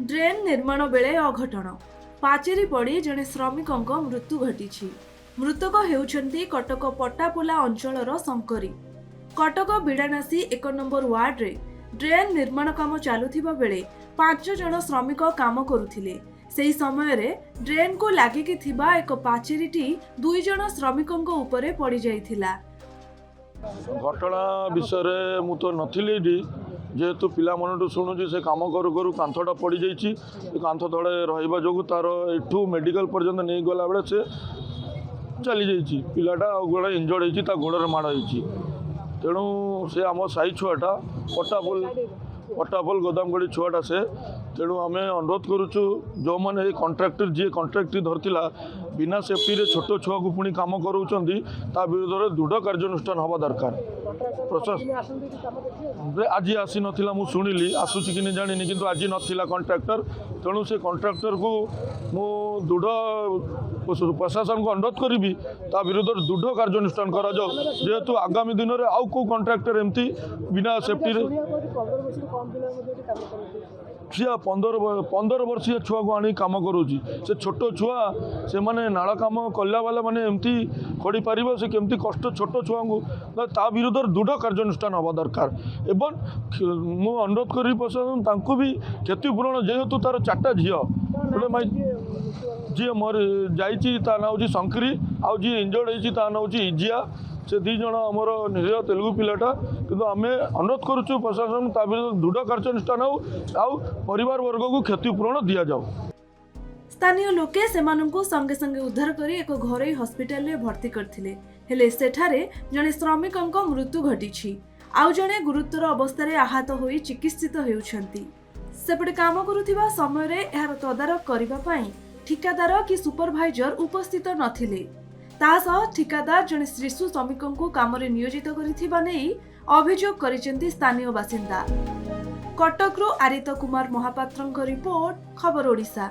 Drain निर्माण बेले अघटन पाचेरी पड़ी जड़े श्रमिकों मृत्यु घटी। मृतक हेउछंती कटक पट्टापोला अंचलर शंकरी। कटक बिड़ानासी 1 नंबर वार्ड रे ड्रेन निर्माण काम चालुथिबा बेले 5 जण श्रमिक काम करुथिले। सेही समय रे ड्रेन को लागिकी थिबा एक पाचेरीटी 2 जण श्रमिकों उपरे पड़ी जाइथिला। घटना विषय मु तो नथिली जेहेतु पिला मनटू शुणुची से काम करू करू कांथटा पड़ जाइए। कांथ तले रहा जो तार एठू मेडिकल पर्यंत नहीं गला बेले से चली जाइए। पिलाटा गोड़े इंजर्ड होती गोड़े माड़ होती। तेणु से आम साई छुआटा पट्टापोल गोदामगड़ी छुआटा से। तेणु आम अनुरोध करुचु जो मैंने कंट्राक्टर जी कंट्राक्ट धरला बिना सेफ्टी रे छोट छुआ को पुणी काम कराउछंती विरुद्ध में दृढ़ कार्यानुष्ठान हवा दरकार। आज आसी नथिला मु शुणिली आसुची कि जानी किंतु आज नथिला कंट्राक्टर। तेणु से कंट्राक्टर को मु दृढ़ प्रशासन को अनुरोध करी विरुद्ध दृढ़ कार्यानुष्ठान करा जाओ। जेहेतु आगामी दिन में आउ को कंट्राक्टर एमती बिना सेफ्टी रे 15 वर्षीय छुआ को आनी काम करुँची। से छोट छुआ से माने नाला काम कला वाला माने एमती खड़ी पार से केमती कष्ट छोट छुआ को ता विरुद्ध दृढ़ कार्यानुष्ठान हवा दरकार। एवं मु अनुरोध करी प्रशासन तांको भी क्षतिपूरण जेहेतु तार 4टा झील गोटे माई जी मर जाइए ता ना हूँ शंकरी आउ जी इंजर्ड होती ता ना हूँ इजिया। से 2 जण आमर निरीह तेलुगु पिलाटा किंतु आम अनुरोध करुचु प्रशासन ता विरुद्ध दृढ़ कार्यानुष्ठान आउ परिवार वर्ग को क्षतिपूरण दि जाओ। स्थानीय लोके सेमानंकु संगे संगे उद्धार करी एक घरोई हॉस्पिटल रे भर्ती करथिले। हेले सेठारे जणे श्रमिकंक मृत्यु घटिछि। आउ जणे गुरुतर अवस्था आहत होई चिकित्सित हेउछंती। सेपटे काम करुथिबा समय रे एहार तदारक करिबा पई ठिकादार कि सुपरवाइजर उपस्थित नथिले। तासह ठिकादार जने शिशु श्रमिकों को काम रे नियोजित करिथिबा नै अभियोग करिसेंती स्थानीय बासिंदा। कटकरू आरित कुमार महापात्रंक रिपोर्ट, खबर ओडिशा।